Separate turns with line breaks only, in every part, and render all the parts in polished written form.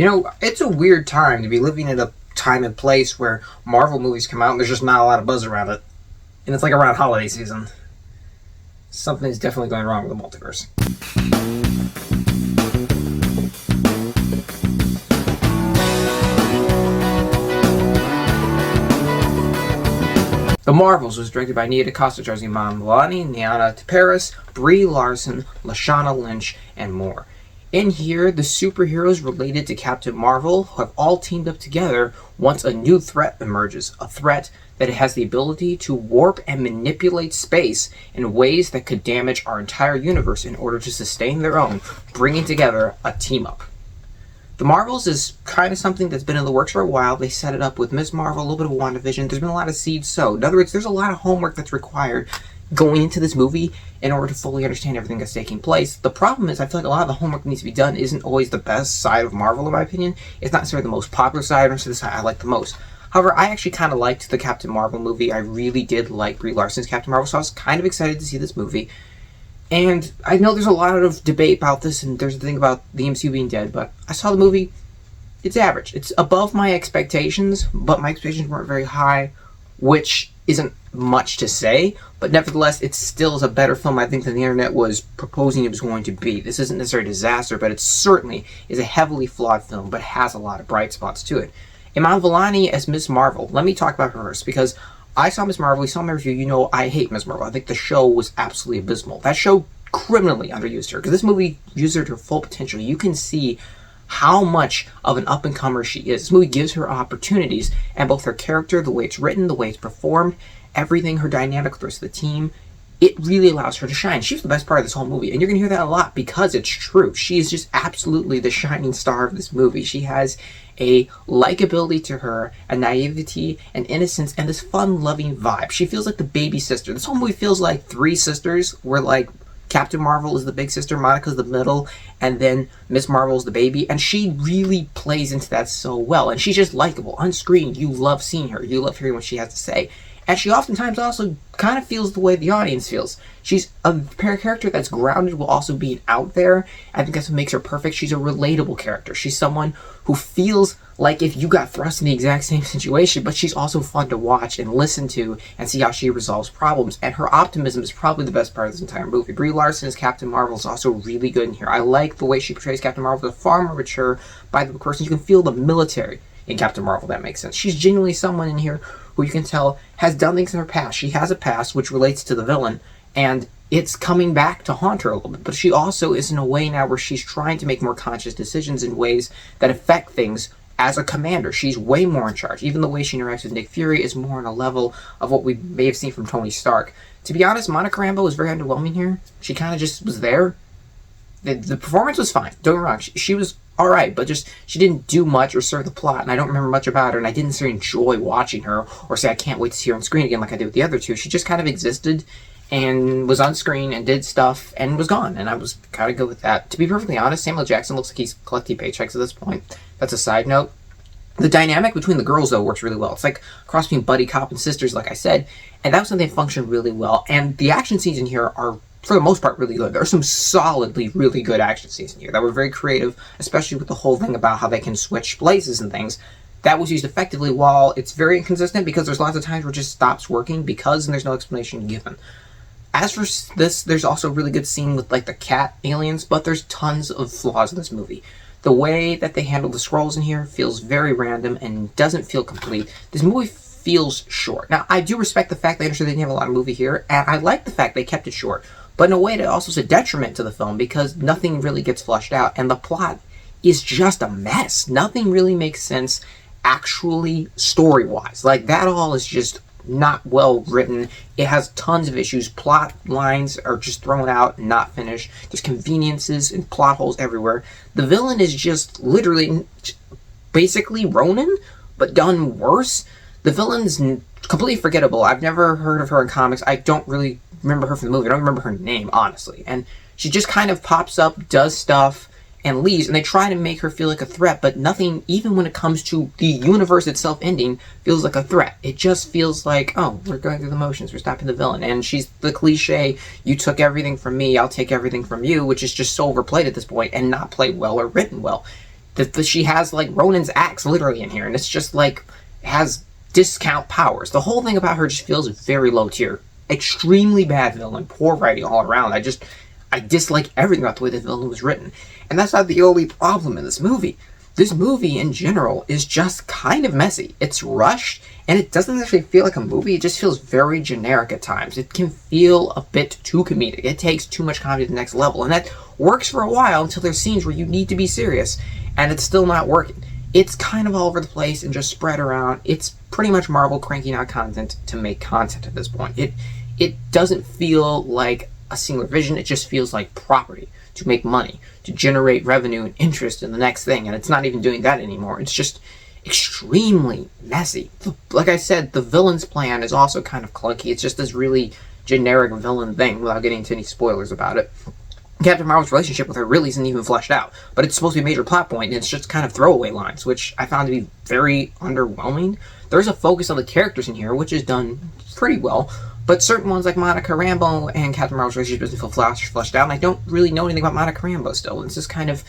It's a weird time to be living in a time and place where Marvel movies come out and there's just not a lot of buzz around it. And it's like around holiday season. Something's definitely going wrong with the multiverse. The Marvels was directed by Nia DaCosta, stars Iman Vellani, Niana Taparis, Brie Larson, Lashana Lynch, and more. In here, the superheroes related to Captain Marvel have all teamed up together once a new threat emerges. A threat that has the ability to warp and manipulate space in ways that could damage our entire universe in order to sustain their own, bringing together a team-up. The Marvels is kind of something that's been in the works for a while. They set it up with Ms. Marvel, a little bit of WandaVision. There's been a lot of seeds sowed. In other words, there's a lot of homework that's required going into this movie in order to fully understand everything that's taking place. The problem is, I feel like a lot of the homework that needs to be done isn't always the best side of Marvel, in my opinion. It's not necessarily the most popular side, or the side I like the most. However, I actually kind of liked the Captain Marvel movie. I really did like Brie Larson's Captain Marvel, so I was kind of excited to see this movie. And I know there's a lot of debate about this, and there's the thing about the MCU being dead, but I saw the movie. It's average. It's above my expectations, but my expectations weren't very high, which isn't much to say, but nevertheless, it still is a better film, I think, than the internet was proposing it was going to be. This isn't necessarily a disaster, but it certainly is a heavily flawed film, but has a lot of bright spots to it. Iman Vellani as Ms. Marvel. Let me talk about her first, because I saw Ms. Marvel, you saw my review, you know I hate Ms. Marvel. I think the show was absolutely abysmal. That show criminally underused her, because this movie used her to her full potential. You can see how much of an up-and-comer she is. This movie gives her opportunities, and both her character, the way it's written, the way it's performed, everything, her dynamic with the rest of the team, it really allows her to shine. She's the best part of this whole movie, and you're going to hear that a lot because it's true. She is just absolutely the shining star of this movie. She has a likability to her, a naivety, an innocence, and this fun-loving vibe. She feels like the baby sister. This whole movie feels like three sisters, where like Captain Marvel is the big sister, Monica's the middle, and then Ms. Marvel's the baby, and she really plays into that so well, and she's just likable. On screen, you love seeing her. You love hearing what she has to say. And she oftentimes also kind of feels the way the audience feels. She's a character that's grounded while also being out there. I think that's what makes her perfect. She's a relatable character. She's someone who feels like if you got thrust in the exact same situation, but she's also fun to watch and listen to and see how she resolves problems. And her optimism is probably the best part of this entire movie. Brie Larson as Captain Marvel is also really good in here. I like the way she portrays Captain Marvel as a far more mature, by-the-book person. You can feel the military in Captain Marvel. That makes sense. She's genuinely someone in here who you can tell has done things in her past. She has a past which relates to the villain, and it's coming back to haunt her a little bit. But she also is in a way now where she's trying to make more conscious decisions in ways that affect things as a commander. She's way more in charge. Even the way she interacts with Nick Fury is more on a level of what we may have seen from Tony Stark. To be honest, Monica Rambeau was very underwhelming here. She kind of just was there. The performance was fine. Don't get me wrong. She was alright, but just she didn't do much or serve the plot, and I don't remember much about her, and I didn't necessarily enjoy watching her or say I can't wait to see her on screen again like I did with the other two. She just kind of existed and was on screen and did stuff and was gone, and I was kind of good with that. To be perfectly honest, Samuel Jackson looks like he's collecting paychecks at this point. That's a side note. The dynamic between the girls, though, works really well. It's like a cross between buddy cop and sisters, like I said, and that was something that functioned really well. And the action scenes in here are, for the most part, really good. There are some solidly really good action scenes in here that were very creative, especially with the whole thing about how they can switch places and things. That was used effectively, while it's very inconsistent because there's lots of times where it just stops working because and there's no explanation given. As for this, there's also a really good scene with like the cat aliens, but there's tons of flaws in this movie. The way that they handle the scrolls in here feels very random and doesn't feel complete. This movie feels short. Now, I do respect the fact they understood they didn't have a lot of movie here, and I like the fact they kept it short. But in a way that also is a detriment to the film because nothing really gets flushed out, and the plot is just a mess. Nothing really makes sense actually story-wise. Like, that all is just not well written. It has tons of issues. Plot lines are just thrown out and not finished. There's conveniences and plot holes everywhere. The villain is just literally basically Ronan, but done worse. The villain's completely forgettable. I've never heard of her in comics. I don't really remember her from the movie. I don't remember her name, honestly. And she just kind of pops up, does stuff, and leaves, and they try to make her feel like a threat, but nothing, even when it comes to the universe itself ending, feels like a threat. It just feels like, oh, we're going through the motions, we're stopping the villain, and she's the cliche, you took everything from me, I'll take everything from you, which is just so overplayed at this point, and not played well or written well. That she has like Ronin's axe literally in here, and it's just like has discount powers. The whole thing about her just feels very low tier. Extremely bad villain, poor writing all around. I dislike everything about the way the villain was written. And that's not the only problem in this movie. This movie in general is just kind of messy. It's rushed, and it doesn't actually feel like a movie. It just feels very generic at times. It can feel a bit too comedic. It takes too much comedy to the next level, and that works for a while until there's scenes where you need to be serious, and it's still not working. It's kind of all over the place and just spread around. It's pretty much Marvel cranking out content to make content at this point. It doesn't feel like a singular vision. It just feels like property to make money, to generate revenue and interest in the next thing, and it's not even doing that anymore. It's just extremely messy. Like I said, the villain's plan is also kind of clunky. It's just this really generic villain thing without getting into any spoilers about it. Captain Marvel's relationship with her really isn't even fleshed out, but it's supposed to be a major plot point, and it's just kind of throwaway lines, which I found to be very underwhelming. There's a focus on the characters in here, which is done pretty well, but certain ones like Monica Rambeau and Captain Marvel's relationship doesn't feel fleshed out, and I don't really know anything about Monica Rambeau still. It's just kind of,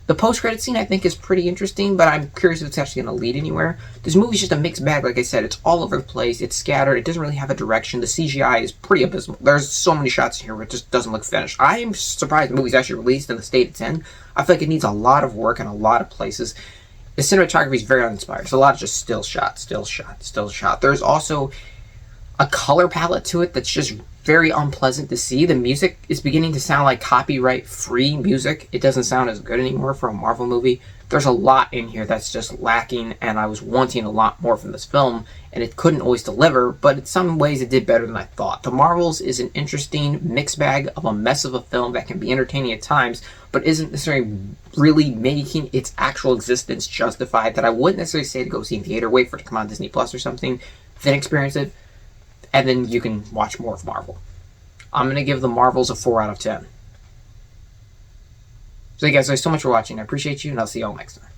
The post-credit scene, I think, is pretty interesting, but I'm curious if it's actually going to lead anywhere. This movie's just a mixed bag, like I said. It's all over the place. It's scattered. It doesn't really have a direction. The CGI is pretty abysmal. There's so many shots here where it just doesn't look finished. I am surprised the movie's actually released in the state it's in. I feel like it needs a lot of work in a lot of places. The cinematography is very uninspired. There's a lot of just still shot, still shot, still shot. There's also a color palette to it that's just very unpleasant to see. The music is beginning to sound like copyright-free music. It doesn't sound as good anymore for a Marvel movie. There's a lot in here that's just lacking, and I was wanting a lot more from this film, and it couldn't always deliver, but in some ways it did better than I thought. The Marvels is an interesting mixed bag of a mess of a film that can be entertaining at times, but isn't necessarily really making its actual existence justified, that I wouldn't necessarily say to go see in theater, wait for it to come on Disney Plus or something, then experience it, and then you can watch more of Marvel. I'm going to give the Marvels a 4 out of 10. So you guys, thanks so much for watching. I appreciate you, and I'll see you all next time.